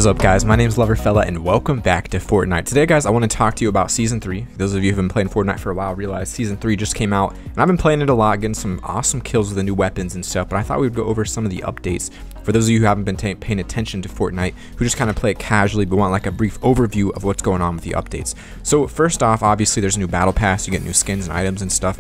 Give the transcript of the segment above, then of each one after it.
up, guys? My name is LoverFella and welcome back to Fortnite. Today, guys, I want to talk to you about Season 3. Those of you who have been playing Fortnite for a while realize Season 3 just came out, and I've been playing it a lot, getting some awesome kills with the new weapons and stuff, but I thought we would go over some of the updates for those of you who haven't been paying attention to Fortnite, who just kind of play it casually but want like a brief overview of what's going on with the updates. So first off, obviously there's a new battle pass, you get new skins and items and stuff,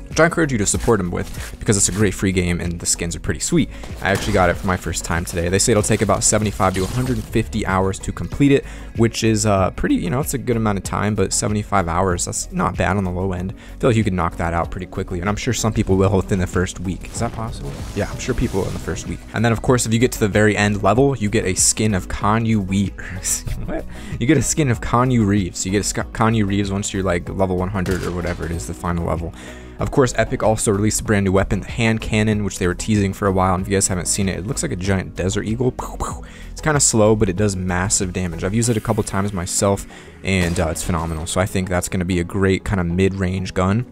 which I encourage you to support them with because it's a great free game and the skins are pretty sweet. I actually got it for my first time today. They say it'll take about 75 to 150 hours to complete it, which is pretty, you know, it's a good amount of time, but 75 hours, that's not bad on the low end. I feel like you can knock that out pretty quickly, and I'm sure some people will within the first week. Is that possible? Yeah, I'm sure people will in the first week. And then, of course, if you get to the very end level, you get a skin of what? You get a skin of Conyu Reeves. You get a Conyu Reeves once you're like level 100 or whatever it is, the final level. Of course, Epic also released a brand new weapon, the hand cannon, which they were teasing for a while, and if you guys haven't seen it, it looks like a giant desert eagle. It's kind of slow, but it does massive damage. I've used it a couple times myself, and it's phenomenal, so I think that's going to be a great kind of mid-range gun.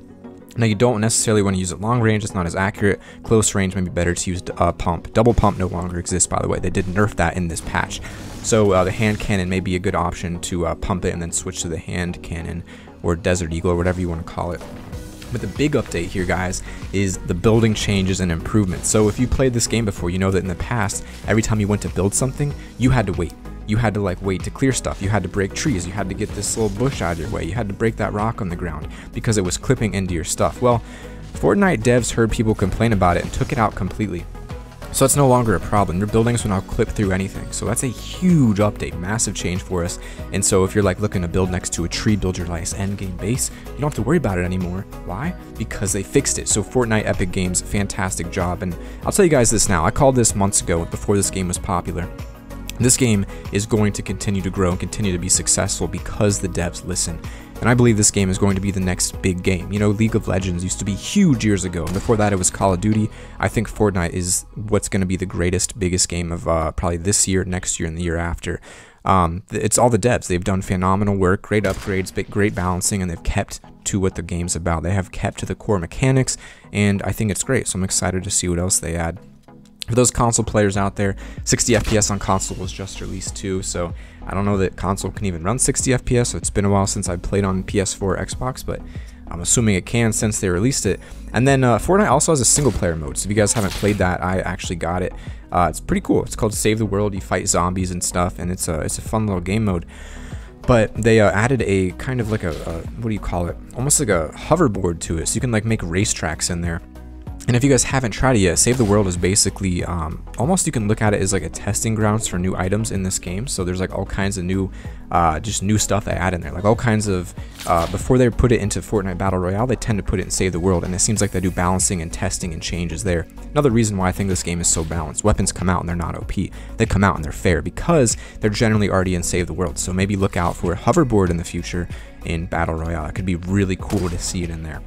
Now, you don't necessarily want to use it long range, it's not as accurate. Close range may be better to use pump. Double pump no longer exists, by the way. They did nerf that in this patch. So the hand cannon may be a good option to pump it and then switch to the hand cannon, or desert eagle, or whatever you want to call it. But the big update here, guys, is the building changes and improvements. So if you played this game before, you know that in the past, every time you went to build something, you had to wait. You had to like wait to clear stuff. You had to break trees. You had to get this little bush out of your way. You had to break that rock on the ground because it was clipping into your stuff. Well, Fortnite devs heard people complain about it and took it out completely. So it's no longer a problem. Your buildings will now clip through anything. So that's a huge update, massive change for us. And so if you're like looking to build next to a tree, build your nice endgame base, you don't have to worry about it anymore. Why? Because they fixed it. So Fortnite Epic Games, fantastic job. And I'll tell you guys this now. I called this months ago before this game was popular. This game is going to continue to grow and continue to be successful because the devs listen. And I believe this game is going to be the next big game. You know, League of Legends used to be huge years ago, and before that it was Call of Duty. I think Fortnite is what's going to be the biggest game of probably this year, next year, and the year after. It's all the devs. They've done phenomenal work, great upgrades, great balancing, and they've kept to what the game's about. They have kept to the core mechanics, and I think it's great, so I'm excited to see what else they add. For those console players out there, 60 FPS on console was just released too, so I don't know that console can even run 60 FPS, so it's been a while since I played on PS4 or Xbox, but I'm assuming it can since they released it. And then Fortnite also has a single player mode, so if you guys haven't played that, I actually got it. It's pretty cool. It's called Save the World. You fight zombies and stuff, and it's a fun little game mode. But they added a kind of like a what do you call it? Almost like a hoverboard to it, so you can like make racetracks in there. And if you guys haven't tried it yet, Save the World is basically, almost you can look at it as like a testing grounds for new items in this game. So there's like all kinds of new, just new stuff they add in there. Like all kinds of, before they put it into Fortnite Battle Royale, they tend to put it in Save the World. And it seems like they do balancing and testing and changes there. Another reason why I think this game is so balanced. Weapons come out and they're not OP. They come out and they're fair because they're generally already in Save the World. So maybe look out for a hoverboard in the future in Battle Royale. It could be really cool to see it in there.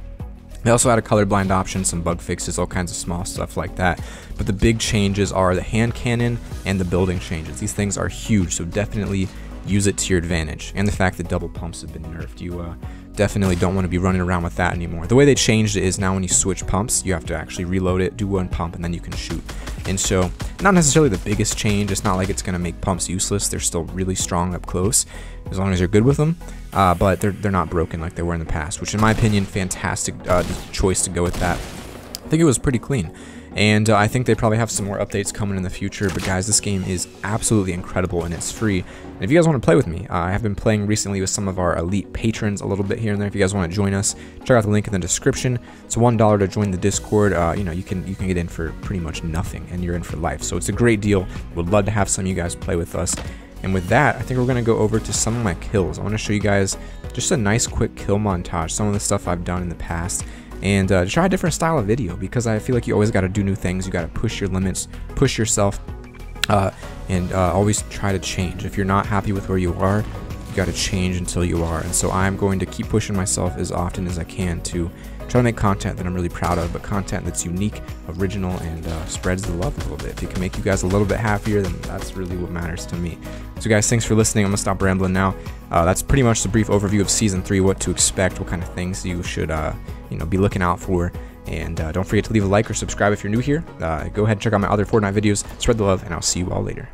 They also had a colorblind option, some bug fixes, all kinds of small stuff like that. But the big changes are the hand cannon and the building changes. These things are huge, so definitely use it to your advantage. And the fact that double pumps have been nerfed, you definitely don't want to be running around with that anymore. The way they changed it is now when you switch pumps, you have to actually reload it, do one pump, and then you can shoot. And so, not necessarily the biggest change. It's not like it's going to make pumps useless. They're still really strong up close, as long as you're good with them. But they're not broken like they were in the past, which in my opinion, fantastic choice to go with that. I think it was pretty clean. And I think they probably have some more updates coming in the future. But guys, this game is absolutely incredible and it's free. And if you guys want to play with me, I have been playing recently with some of our elite patrons a little bit here and there. If you guys want to join us, check out the link in the description. It's $1 to join the Discord. You know, you can get in for pretty much nothing and you're in for life. So it's a great deal. Would love to have some of you guys play with us. And with that, I think we're going to go over to some of my kills. I want to show you guys just a nice quick kill montage, some of the stuff I've done in the past, and try a different style of video because I feel like you always got to do new things. You got to push your limits, push yourself, and always try to change. If you're not happy with where you are, you got to change until you are. And so I'm going to keep pushing myself as often as I can to try to make content that I'm really proud of, but content that's unique, original, and spreads the love a little bit. If it can make you guys a little bit happier, then that's really what matters to me. So guys, thanks for listening. I'm gonna stop rambling now. That's pretty much the brief overview of Season 3, what to expect, what kind of things you should be looking out for. And don't forget to leave a like or subscribe if you're new here. Go ahead and check out my other Fortnite videos. Spread the love, and I'll see you all later.